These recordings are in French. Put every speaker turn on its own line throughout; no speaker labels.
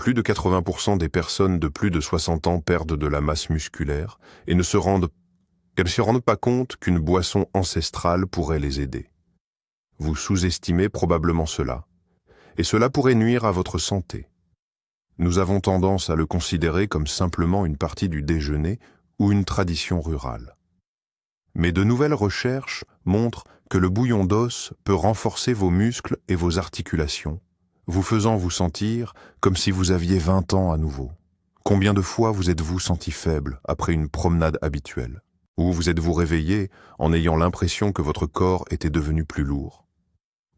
Plus de 80% des personnes de plus de 60 ans perdent de la masse musculaire et ne se rendent pas compte qu'une boisson ancestrale pourrait les aider. Vous sous-estimez probablement cela, et cela pourrait nuire à votre santé. Nous avons tendance à le considérer comme simplement une partie du déjeuner ou une tradition rurale. Mais de nouvelles recherches montrent que le bouillon d'os peut renforcer vos muscles et vos articulations, vous faisant vous sentir comme si vous aviez 20 ans à nouveau. Combien de fois vous êtes-vous senti faible après une promenade habituelle? Ou vous êtes-vous réveillé en ayant l'impression que votre corps était devenu plus lourd?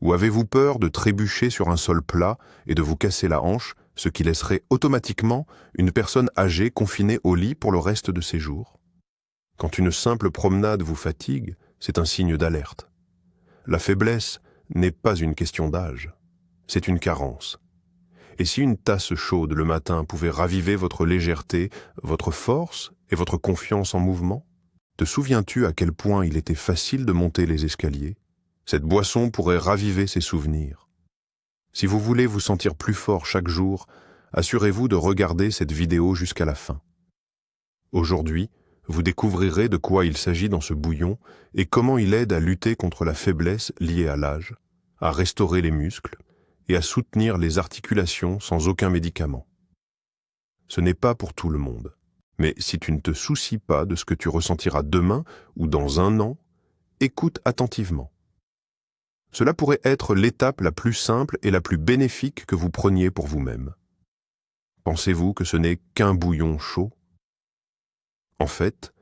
Ou avez-vous peur de trébucher sur un sol plat et de vous casser la hanche, ce qui laisserait automatiquement une personne âgée confinée au lit pour le reste de ses jours? Quand une simple promenade vous fatigue, c'est un signe d'alerte. La faiblesse n'est pas une question d'âge, c'est une carence. Et si une tasse chaude le matin pouvait raviver votre légèreté, votre force et votre confiance en mouvement? Te souviens-tu à quel point il était facile de monter les escaliers? Cette boisson pourrait raviver ces souvenirs. Si vous voulez vous sentir plus fort chaque jour, assurez-vous de regarder cette vidéo jusqu'à la fin. Aujourd'hui, vous découvrirez de quoi il s'agit dans ce bouillon et comment il aide à lutter contre la faiblesse liée à l'âge, à restaurer les muscles et à soutenir les articulations sans aucun médicament. Ce n'est pas pour tout le monde, mais si tu ne te soucies pas de ce que tu ressentiras demain ou dans un an, écoute attentivement. Cela pourrait être l'étape la plus simple et la plus bénéfique que vous preniez pour vous-même. Pensez-vous que ce n'est qu'un bouillon chaud? En fait,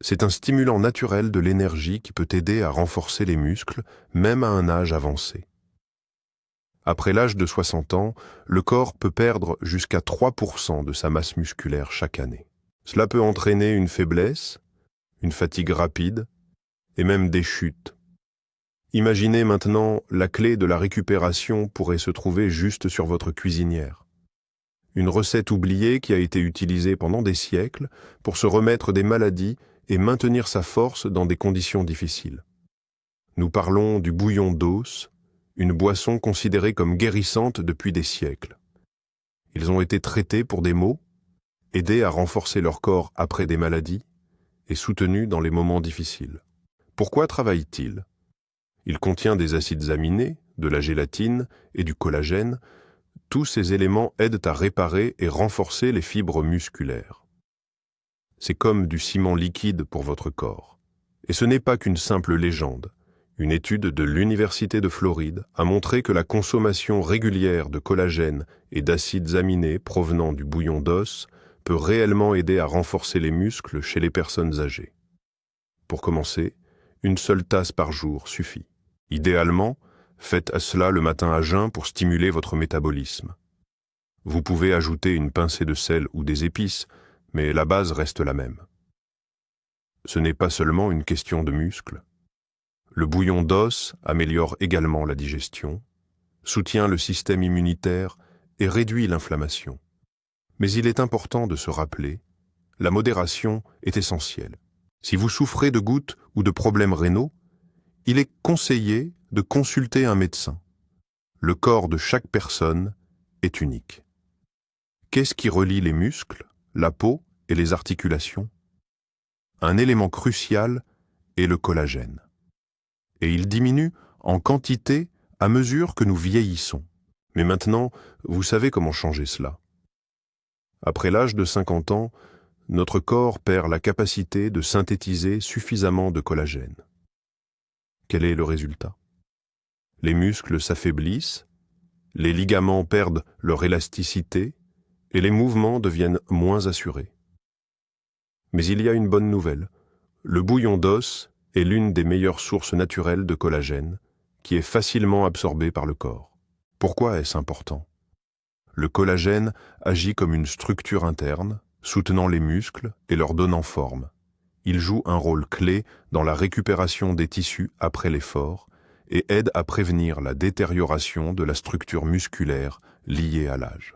c'est un stimulant naturel de l'énergie qui peut aider à renforcer les muscles, même à un âge avancé. Après l'âge de 60 ans, le corps peut perdre jusqu'à 3% de sa masse musculaire chaque année. Cela peut entraîner une faiblesse, une fatigue rapide et même des chutes. Imaginez maintenant, la clé de la récupération pourrait se trouver juste sur votre cuisinière. Une recette oubliée qui a été utilisée pendant des siècles pour se remettre des maladies et maintenir sa force dans des conditions difficiles. Nous parlons du bouillon d'os, une boisson considérée comme guérissante depuis des siècles. Ils ont été traités pour des maux, aidés à renforcer leur corps après des maladies et soutenus dans les moments difficiles. Pourquoi travaille-t-il? Il contient des acides aminés, de la gélatine et du collagène. Tous ces éléments aident à réparer et renforcer les fibres musculaires. C'est comme du ciment liquide pour votre corps. Et ce n'est pas qu'une simple légende. Une étude de l'Université de Floride a montré que la consommation régulière de collagène et d'acides aminés provenant du bouillon d'os peut réellement aider à renforcer les muscles chez les personnes âgées. Pour commencer, une seule tasse par jour suffit. Idéalement, faites cela le matin à jeun pour stimuler votre métabolisme. Vous pouvez ajouter une pincée de sel ou des épices, mais la base reste la même. Ce n'est pas seulement une question de muscles. Le bouillon d'os améliore également la digestion, soutient le système immunitaire et réduit l'inflammation. Mais il est important de se rappeler, la modération est essentielle. Si vous souffrez de gouttes ou de problèmes rénaux, il est conseillé de consulter un médecin. Le corps de chaque personne est unique. Qu'est-ce qui relie les muscles, la peau et les articulations? Un élément crucial est le collagène. Et il diminue en quantité à mesure que nous vieillissons. Mais maintenant, vous savez comment changer cela. Après l'âge de 50 ans, notre corps perd la capacité de synthétiser suffisamment de collagène. Quel est le résultat? Les muscles s'affaiblissent, les ligaments perdent leur élasticité et les mouvements deviennent moins assurés. Mais il y a une bonne nouvelle. Le bouillon d'os est l'une des meilleures sources naturelles de collagène qui est facilement absorbée par le corps. Pourquoi est-ce important? Le collagène agit comme une structure interne, soutenant les muscles et leur donnant forme. Il joue un rôle clé dans la récupération des tissus après l'effort et aide à prévenir la détérioration de la structure musculaire liée à l'âge.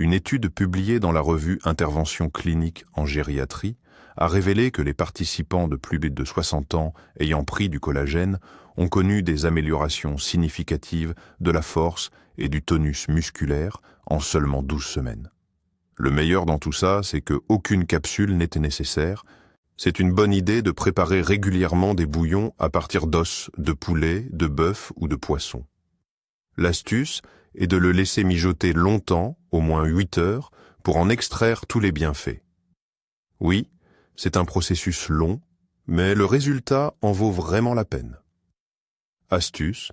Une étude publiée dans la revue Interventions cliniques en gériatrie a révélé que les participants de plus de 60 ans ayant pris du collagène ont connu des améliorations significatives de la force et du tonus musculaire en seulement 12 semaines. Le meilleur dans tout ça, c'est qu'aucune capsule n'était nécessaire. C'est une bonne idée de préparer régulièrement des bouillons à partir d'os, de poulet, de bœuf ou de poisson. L'astuce est de le laisser mijoter longtemps, au moins 8 heures, pour en extraire tous les bienfaits. Oui, c'est un processus long, mais le résultat en vaut vraiment la peine. Astuce,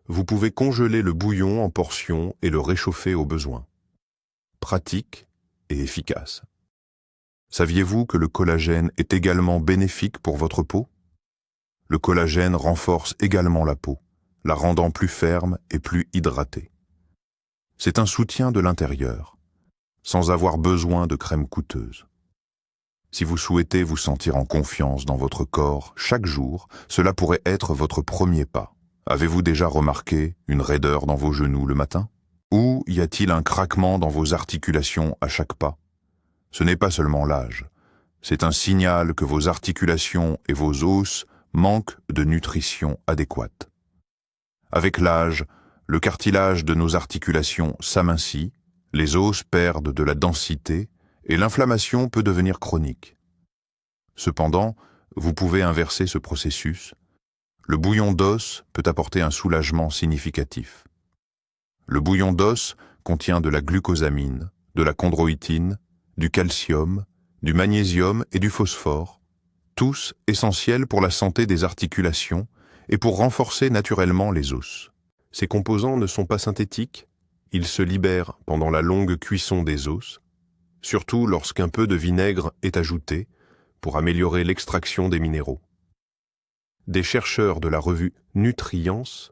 vous pouvez congeler le bouillon en portions et le réchauffer au besoin. Pratique et efficace. Saviez-vous que le collagène est également bénéfique pour votre peau? Le collagène renforce également la peau, la rendant plus ferme et plus hydratée. C'est un soutien de l'intérieur, sans avoir besoin de crème coûteuse. Si vous souhaitez vous sentir en confiance dans votre corps chaque jour, cela pourrait être votre premier pas. Avez-vous déjà remarqué une raideur dans vos genoux le matin? Ou y a-t-il un craquement dans vos articulations à chaque pas? Ce n'est pas seulement l'âge, c'est un signal que vos articulations et vos os manquent de nutrition adéquate. Avec l'âge, le cartilage de nos articulations s'amincit, les os perdent de la densité et l'inflammation peut devenir chronique. Cependant, vous pouvez inverser ce processus. Le bouillon d'os peut apporter un soulagement significatif. Le bouillon d'os contient de la glucosamine, de la chondroïtine, du calcium, du magnésium et du phosphore, tous essentiels pour la santé des articulations et pour renforcer naturellement les os. Ces composants ne sont pas synthétiques, ils se libèrent pendant la longue cuisson des os, surtout lorsqu'un peu de vinaigre est ajouté pour améliorer l'extraction des minéraux. Des chercheurs de la revue Nutrience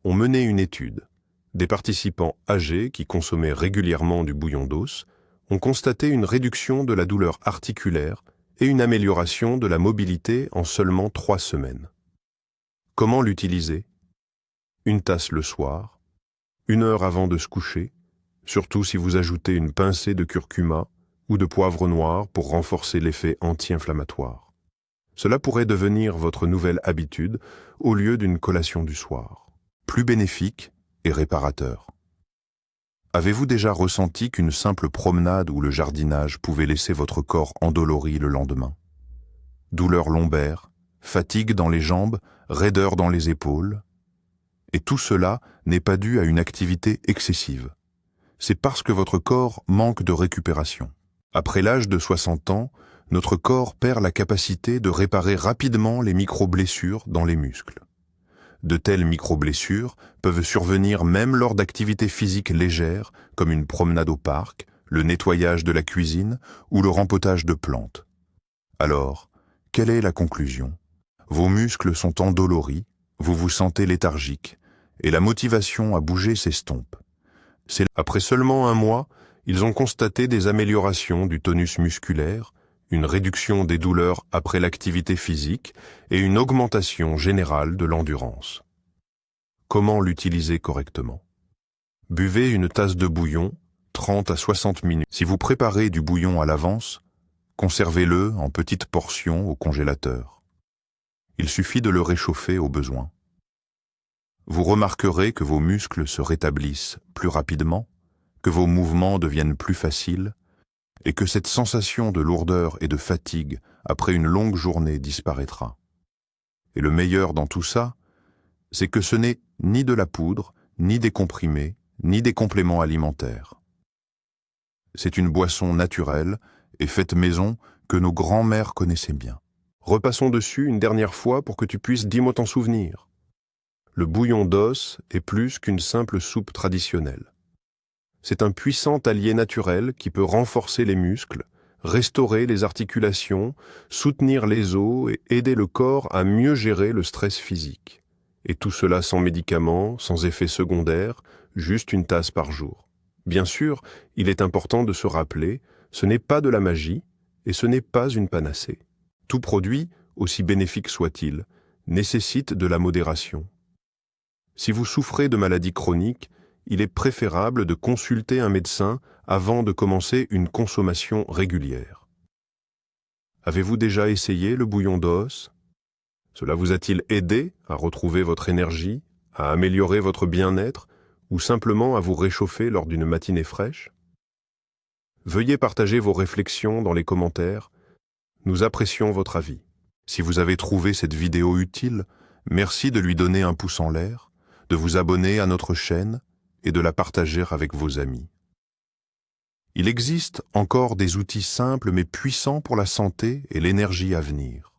ont mené une étude. Des participants âgés qui consommaient régulièrement du bouillon d'os ont constaté une réduction de la douleur articulaire et une amélioration de la mobilité en seulement 3 semaines. Comment l'utiliser? Une tasse le soir, 1 heure avant de se coucher, surtout si vous ajoutez une pincée de curcuma ou de poivre noir pour renforcer l'effet anti-inflammatoire. Cela pourrait devenir votre nouvelle habitude au lieu d'une collation du soir. Plus bénéfique et réparateur. Avez-vous déjà ressenti qu'une simple promenade ou le jardinage pouvait laisser votre corps endolori le lendemain? Douleurs lombaires, fatigue dans les jambes, raideur dans les épaules. Et tout cela n'est pas dû à une activité excessive. C'est parce que votre corps manque de récupération. Après l'âge de 60 ans, notre corps perd la capacité de réparer rapidement les micro-blessures dans les muscles. De telles micro-blessures peuvent survenir même lors d'activités physiques légères comme une promenade au parc, le nettoyage de la cuisine ou le rempotage de plantes. Alors, quelle est la conclusion? Vos muscles sont endoloris, vous vous sentez léthargique et la motivation à bouger s'estompe. Après seulement 1 mois, ils ont constaté des améliorations du tonus musculaire, une réduction des douleurs après l'activité physique et une augmentation générale de l'endurance. Comment l'utiliser correctement? Buvez une tasse de bouillon, 30 à 60 minutes. Si vous préparez du bouillon à l'avance, conservez-le en petites portions au congélateur. Il suffit de le réchauffer au besoin. Vous remarquerez que vos muscles se rétablissent plus rapidement, que vos mouvements deviennent plus faciles, et que cette sensation de lourdeur et de fatigue après une longue journée disparaîtra. Et le meilleur dans tout ça, c'est que ce n'est ni de la poudre, ni des comprimés, ni des compléments alimentaires. C'est une boisson naturelle et faite maison que nos grands-mères connaissaient bien. Repassons dessus une dernière fois pour que tu puisses 10 mots t'en souvenir. Le bouillon d'os est plus qu'une simple soupe traditionnelle. C'est un puissant allié naturel qui peut renforcer les muscles, restaurer les articulations, soutenir les os et aider le corps à mieux gérer le stress physique. Et tout cela sans médicaments, sans effets secondaires, juste une tasse par jour. Bien sûr, il est important de se rappeler, ce n'est pas de la magie et ce n'est pas une panacée. Tout produit, aussi bénéfique soit-il, nécessite de la modération. Si vous souffrez de maladies chroniques, il est préférable de consulter un médecin avant de commencer une consommation régulière. Avez-vous déjà essayé le bouillon d'os? Cela vous a-t-il aidé à retrouver votre énergie, à améliorer votre bien-être ou simplement à vous réchauffer lors d'une matinée fraîche? Veuillez partager vos réflexions dans les commentaires. Nous apprécions votre avis. Si vous avez trouvé cette vidéo utile, merci de lui donner un pouce en l'air, de vous abonner à notre chaîne et de la partager avec vos amis. Il existe encore des outils simples mais puissants pour la santé et l'énergie à venir.